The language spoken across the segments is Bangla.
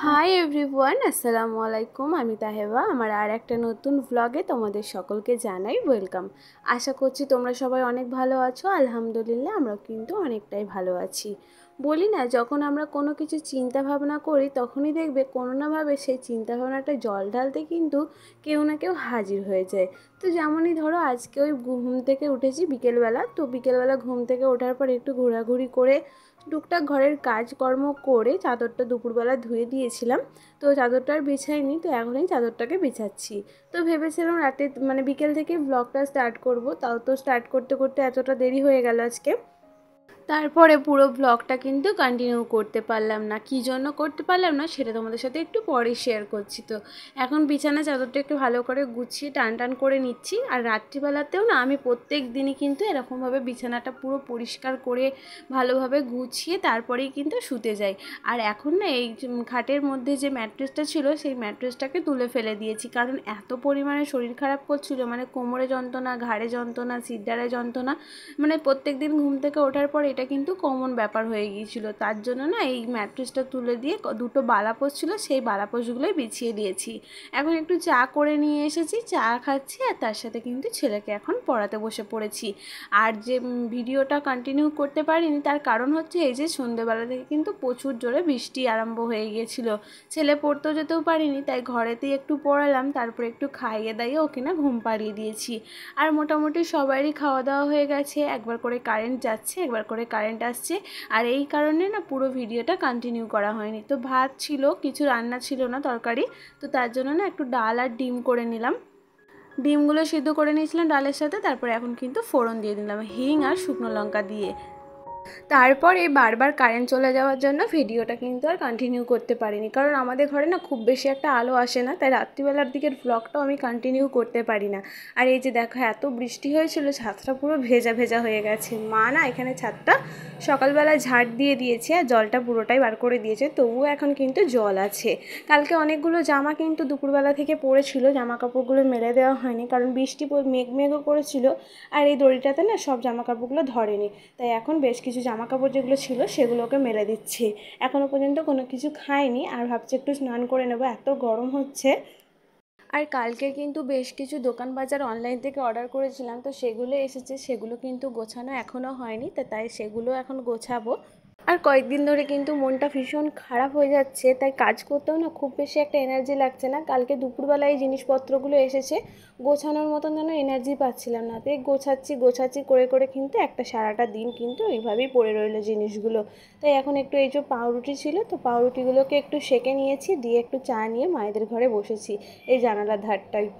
হাই এভরিওয়ান, আসসালামু আলাইকুম। আমি তাহেবা। আমার আর একটা নতুন ভ্লগে তোমাদের সকলকে জানাই ওয়েলকাম। আশা করছি তোমরা সবাই অনেক ভালো আছো। আলহামদুলিল্লাহ আমরাও কিন্তু অনেকটাই ভালো আছি। বলি না, যখন আমরা কোনো কিছু চিন্তা ভাবনা করি তখনই দেখবে কোনো না ভাবে সেই চিন্তা ভাবনাটা জল ঢালতে কিন্তু কেউ না কেউ হাজির হয়ে যায়। তো যেমনই ধরো আজকে ওই ঘুম থেকে উঠেছি বিকেলবেলা, তো বিকেলবেলা ঘুম থেকে ওঠার পর একটু ঘোরাঘুরি করে টুকটাক ঘরের কাজকর্ম করে চাদরটা দুপুরবেলা ধুয়ে দিয়েছিলাম। তো চাদরটা আর বিছাইনি, তো এখনই চাদরটাকে বিছাচ্ছি। তো ভেবেছিলাম রাতে বিকেল থেকে ব্লগটা স্টার্ট করব, তাও তো স্টার্ট করতে করতে এতটা দেরি হয়ে গেল আজকে। তারপরে পুরো ব্লগটা কিন্তু কন্টিনিউ করতে পারলাম না। কী জন্য করতে পারলাম না সেটা তোমাদের সাথে একটু পরে শেয়ার করছি। তো এখন বিছানা চাদরটা একটু ভালো করে গুছিয়ে টান টান করে নিচ্ছি। আর রাত্রিবেলাতেও না আমি প্রত্যেক দিনই কিন্তু এরকমভাবে বিছানাটা পুরো পরিষ্কার করে ভালোভাবে গুছিয়ে তারপরেই কিন্তু শুতে যাই। আর এখন না এই খাটের মধ্যে যে ম্যাট্রেসটা ছিল সেই ম্যাট্রেসটাকে তুলে ফেলে দিয়েছি, কারণ এত পরিমাণে শরীর খারাপ করছিল, মানে কোমরে যন্ত্রণা, ঘাড়ে যন্ত্রণা, সিদ্ধারে যন্ত্রণা, মানে প্রত্যেক দিন ঘুম থেকে ওঠার পর এটা কিন্তু কমন ব্যাপার হয়ে গিয়েছিল। তার জন্য না এই ম্যাট্রেসটা তুলে দিয়ে দুটো বালাপোষ ছিল, সেই বালাপোষগুলোই বিছিয়ে দিয়েছি। এখন একটু চা করে নিয়ে এসেছি, চা খাচ্ছি, আর তার সাথে কিন্তু ছেলেকে এখন পড়াতে বসে পড়েছি। আর যে ভিডিওটা কন্টিনিউ করতে পারিনি তার কারণ হচ্ছে এই যে সন্ধ্যেবেলা থেকে কিন্তু প্রচুর জোরে বৃষ্টি আরম্ভ হয়ে গিয়েছিল। ছেলে পড়তেও যেতেও পারিনি, তাই ঘরেতেই একটু পড়ালাম, তারপরে একটু খাইয়ে দাইয়ে ওকে না ঘুম পাড়িয়ে দিয়েছি। আর মোটামুটি সবারই খাওয়া দাওয়া হয়ে গেছে, একবার করে কারেন্ট যাচ্ছে, একবার করে কারেন্ট আসছে। আর এই কারণে না পুরো ভিডিওটা কন্টিনিউ করা হয়নি। তো ভাত ছিল, কিছু রান্না ছিল না তরকারি, তো তার জন্য না একটু ডাল আর ডিম করে নিলাম। ডিমগুলো সিদ্ধ করে নিয়েছিলাম ডালের সাথে, তারপরে এখন কিন্তু ফোড়ন দিয়ে দিলাম হিং আর শুকনো লঙ্কা দিয়ে। তারপরে বারবার কারেন্ট চলে যাওয়ার জন্য ভিডিওটা কিন্তু আর কন্টিনিউ করতে পারিনি, কারণ আমাদের ঘরে না খুব বেশি একটা আলো আসে না, তাই রাত্রিবেলার দিকের ব্লগটাও আমি কন্টিনিউ করতে পারি না। আর এই যে দেখো এত বৃষ্টি হয়েছিল, ছাদটা পুরো ভেজা ভেজা হয়ে গেছে। মা না এখানে ছাদটা সকালবেলা ঝাড় দিয়ে দিয়েছে আর জলটা পুরোটাই বার করে দিয়েছে, তবুও এখন কিন্তু জল আছে। কালকে অনেকগুলো জামা কিন্তু দুপুরবেলা থেকে পড়েছিল, জামা কাপড়গুলো মেলে দেওয়া হয়নি, কারণ বৃষ্টি মেঘও করেছিল। আর এই দড়িটাতে না সব জামা কাপড়গুলো ধরেনি, তাই এখন বেশ কিছু জামা কাপড় যেগুলো ছিল সেগুলোকে মেলে দিচ্ছি। এখনও পর্যন্ত কোনো কিছু খাইনি, আর ভাবছি একটু স্নান করে নেবো, এত গরম হচ্ছে। আর কালকে কিন্তু বেশ কিছু দোকান বাজার অনলাইন থেকে অর্ডার করেছিলাম, তো সেগুলো এসেছে, সেগুলো কিন্তু গোছানো এখনও হয়নি, তাই সেগুলো এখন গোছাবো। আর কয়েকদিন ধরে কিন্তু মনটা ভীষণ খারাপ হয়ে যাচ্ছে, তাই কাজ করতেও না খুব বেশি একটা এনার্জি লাগছে না। কালকে দুপুরবেলায় এই জিনিসপত্রগুলো এসেছে, গোছানোর মতন যেন এনার্জি পাচ্ছিলাম না, তাই গোছাচ্ছি করে করে কিন্তু একটা সারাটা দিন কিন্তু এইভাবেই পড়ে রইলো জিনিসগুলো। তাই এখন একটু এই যে পাউরুটি ছিল, তো পাউরুটিগুলোকে একটু সেঁকে নিয়েছি, দিয়ে একটু চা নিয়ে মায়েদের ঘরে বসেছি এই জানালার ধারটায়।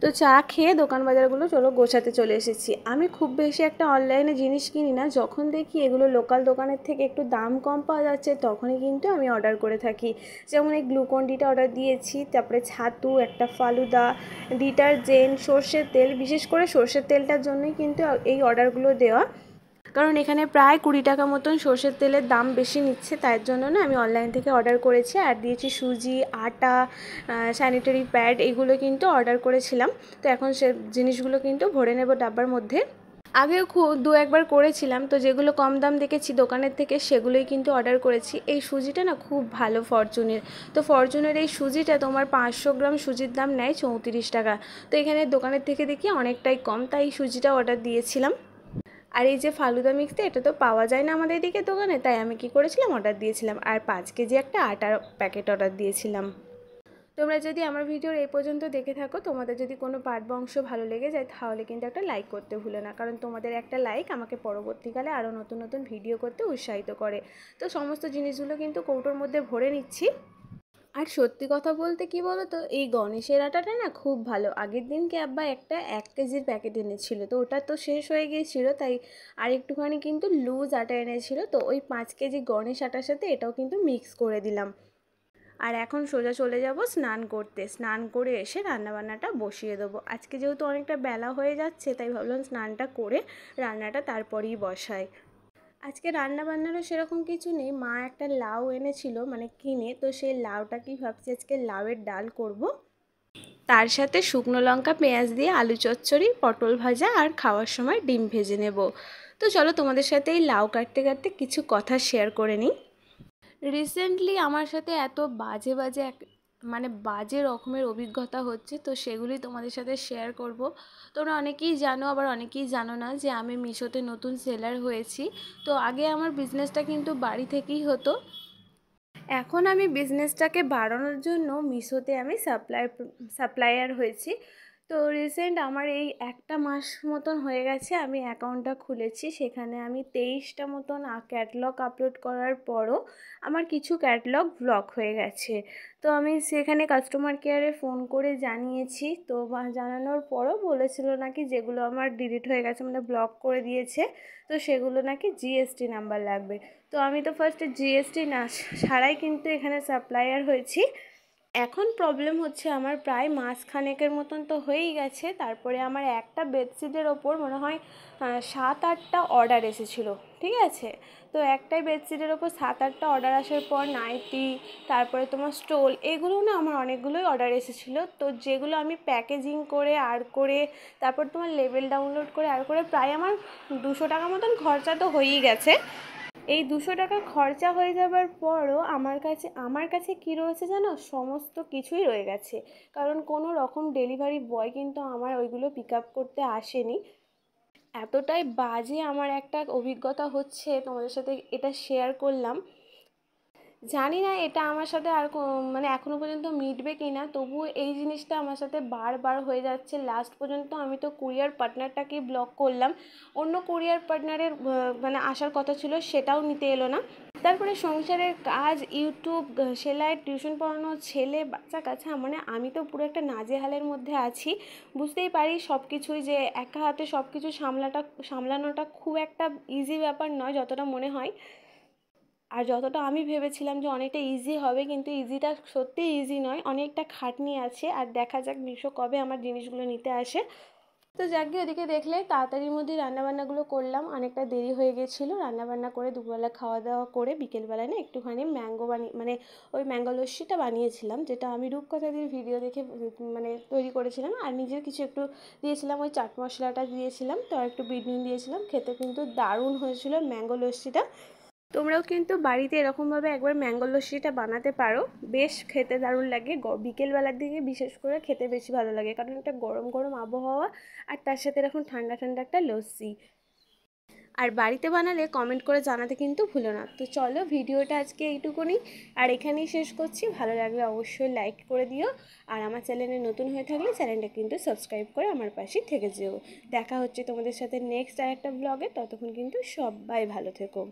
তো চা খেয়ে দোকান বাজারগুলো গোছাতে চলে এসেছি। আমি খুব বেশি একটা অনলাইনে জিনিস কিনি না, যখন দেখি এগুলো লোকাল দোকানের থেকে একটু দাম কম পাওয়া যাচ্ছে তখনই কিন্তু আমি অর্ডার করে থাকি। যেমন এই গ্লুকন ডিটা অর্ডার দিয়েছি, তারপরে ছাতু, একটা ফালুদা, ডিটারজেন্ট, সর্ষের তেল, বিশেষ করে সর্ষের তেলটার জন্যই কিন্তু এই অর্ডারগুলো দেওয়া, কারণ এখানে প্রায় 20 টাকা মতন সর্ষের তেলের দাম বেশি নিচ্ছে, তার জন্য না আমি অনলাইন থেকে অর্ডার করেছি। আর দিয়েছি সুজি, আটা, স্যানিটারি প্যাড, এইগুলো কিন্তু অর্ডার করেছিলাম। তো এখন সে জিনিসগুলো কিন্তু ভরে নেব ডাব্বার মধ্যে। আগেও খুব একবার করেছিলাম, তো যেগুলো কম দাম দেখেছি দোকানের থেকে সেগুলোই কিন্তু অর্ডার করেছি। এই সুজিটা না খুব ভালো ফরচুনের, তো ফরচুনের এই সুজিটা তোমার 500 গ্রাম সুজির দাম নেয় 34 টাকা, তো এখানে দোকানের থেকে দেখি অনেকটাই কম, তাই সুজিটা অর্ডার দিয়েছিলাম। আর এই যে ফালুদা মিক্সটা, এটা তো পাওয়া যায় না আমাদের এদিকে দোকানে, তাই আমি কি করেছিলাম অর্ডার দিয়েছিলাম। আর 5 কেজি একটা আটার প্যাকেট অর্ডার দিয়েছিলাম। তোমরা যদি আমার ভিডিওর এই পর্যন্ত দেখে থাকো, তোমাদের যদি কোনো পার্ট বা অংশ ভালো লেগে যায় তাহলে কিন্তু একটা লাইক করতে ভুলো না, কারণ তোমাদের একটা লাইক আমাকে পরবর্তীকালে আরও নতুন নতুন ভিডিও করতে উৎসাহিত করে। তো সমস্ত জিনিসগুলো কিন্তু কৌটোর মধ্যে ভরে নিচ্ছি। আর সত্যি কথা বলতে কি বলো তো, এই গণেশের আটাটা না খুব ভালো। আগের দিনকে আব্বা একটা 1 কেজির প্যাকেট এনেছিল, তো ওটা তো শেষ হয়ে গিয়েছিল, তাই আর একটুখানি কিন্তু লুজ আটা এনেছিল, তো ওই 5 কেজি গণেশ আটার সাথে এটাও কিন্তু মিক্স করে দিলাম। আর এখন সোজা চলে যাব স্নান করতে, স্নান করে এসে রান্নাবান্নাটা বসিয়ে দেবো। আজকে যেহেতু অনেকটা বেলা হয়ে যাচ্ছে, তাই ভাবলাম স্নানটা করে রান্নাটা তারপরেই বসাই। আজকে রান্না বান্নারও সেরকম কিছু নেই, মা একটা লাউ এনেছিল মানে কিনে, তো সেই লাউটাকেই ভাবছি আজকে লাউয়ের ডাল করব। তার সাথে শুকনো লঙ্কা পেঁয়াজ দিয়ে আলু চচ্চড়ি, পটল ভাজা, আর খাওয়ার সময় ডিম ভেজে নেব। তো চলো তোমাদের সাথে এই লাউ কাটতে কাটতে কিছু কথা শেয়ার করে নিই। রিসেন্টলি আমার সাথে এত বাজে বাজে মানে বাজে রকমের অভিজ্ঞতা হচ্ছে, তো সেগুলি তোমাদের সাথে শেয়ার করব। তোমরা অনেকেই জানো, আবার অনেকেই জানো না যে আমি মিশোতে নতুন সেলার হয়েছি। তো আগে আমার বিজনেসটা কিন্তু বাড়ি থেকেই হতো। এখন আমি বিজনেসটাকে বাড়ানোর জন্য মিশোতে আমি সাপ্লায়ার হয়েছি। তো রিসেন্ট আমার এই একটা মাস মতন হয়ে গেছে আমি অ্যাকাউন্টটা খুলেছি। সেখানে আমি 23টা মতন ক্যাটলগ আপলোড করার পরও আমার কিছু ক্যাটলগ ব্লক হয়ে গেছে। তো আমি সেখানে কাস্টমার কেয়ারে ফোন করে জানিয়েছি। তো জানানোর পরও বলেছিল নাকি যেগুলো আমার ডিলিট হয়ে গেছে, মানে ব্লক করে দিয়েছে, তো সেগুলো নাকি জিএসটি নাম্বার লাগবে। তো আমি তো ফার্স্টে জিএসটি না ছাড়াই কিন্তু এখানে সাপ্লায়ার হয়েছি। এখন প্রবলেম হচ্ছে আমার প্রায় মাসখানেকের মতন তো হয়েই গেছে। তারপরে আমার একটা বেডশিটের ওপর মনে হয় 7-8টা অর্ডার এসেছিলো, ঠিক আছে। তো একটাই বেডশিটের ওপর 7-8টা অর্ডার আসার পর নাইটি, তারপরে তোমার স্টোল, এগুলো না আমার অনেকগুলোই অর্ডার এসেছিলো। তো যেগুলো আমি প্যাকেজিং করে তারপর তোমার লেবেল ডাউনলোড করে প্রায় আমার 200 টাকা মতন খরচা তো হয়েই গেছে। এই 200 টাকা খরচা হয়ে যাবার পরও আমার কাছে কী রয়েছে জানো, সমস্ত কিছুই রয়ে গেছে। কারণ কোনো রকম ডেলিভারি বয় কিন্তু আমার ওইগুলো পিক আপ করতে আসেনি। এতটাই বাজে আমার একটা অভিজ্ঞতা হচ্ছে, তোমাদের সাথে এটা শেয়ার করলাম। জানি না এটা আমার সাথে আর মানে এখনও পর্যন্ত মিটবে কি না, তবুও এই জিনিসটা আমার সাথে বারবার হয়ে যাচ্ছে। লাস্ট পর্যন্ত আমি তো কুরিয়ার পার্টনারটাকেই ব্লক করলাম। অন্য কুরিয়ার পার্টনারের মানে আসার কথা ছিল, সেটাও নিতে এলো না। তারপরে সংসারের কাজ, ইউটিউব, সেলাই, টিউশন পড়ানো, ছেলে বাচ্চা কাচ্চা, মানে আমি তো পুরো একটা নাজেহালের মধ্যে আছি। বুঝতেই পারি সব কিছুই যে একা হাতে সব কিছু সামলানোটা খুব একটা ইজি ব্যাপার নয় যতটা মনে হয়। আর যতটা আমি ভেবেছিলাম যে অনেকটা ইজি হবে, কিন্তু ইজিটা সত্যিই ইজি নয়, অনেকটা খাটনি আছে। আর দেখা যাক মিশো কবে আমার জিনিসগুলো নিতে আসে। তো যাকে ওদিকে দেখলে তাড়াতাড়ির মধ্যে রান্নাবান্নাগুলো করলাম, অনেকটা দেরি হয়ে গেছিলো। রান্নাবান্না করে দুপুরবেলা খাওয়া দাওয়া করে বিকেলবেলায় না একটুখানি মানে ওই ম্যাঙ্গো লস্যিটা বানিয়েছিলাম, যেটা আমি রূপকথাদির ভিডিও দেখে মানে তৈরি করেছিলাম। আর নিজের কিছু একটু দিয়েছিলাম, ওই চাট মশলাটা দিয়েছিলাম, তো আর একটু বিট নুন দিয়েছিলাম। খেতে কিন্তু দারুণ হয়েছিল ম্যাঙ্গো লস্যিটা। তোমরাও কিন্তু বাড়িতে এরকমভাবে একবার ম্যাঙ্গো লস্যিটা বানাতে পারো, বেশ খেতে দারুণ লাগে। বিকেলবেলার দিকে বিশেষ করে খেতে বেশি ভালো লাগে, কারণ একটা গরম গরম আবহাওয়া, আর তার সাথে এরকম ঠান্ডা ঠান্ডা একটা লস্যি। আর বাড়িতে বানালে কমেন্ট করে জানাতে কিন্তু ভুলো না। তো চলো, ভিডিওটা আজকে এইটুকুনি আর এখানেই শেষ করছি। ভালো লাগলে অবশ্যই লাইক করে দিও, আর আমার চ্যানেলে নতুন হয়ে থাকলে চ্যানেলটা কিন্তু সাবস্ক্রাইব করে আমার পাশে থেকে যেও। দেখা হচ্ছে তোমাদের সাথে নেক্সট আর একটা ব্লগে, ততক্ষণ কিন্তু সবাই ভালো থেকো।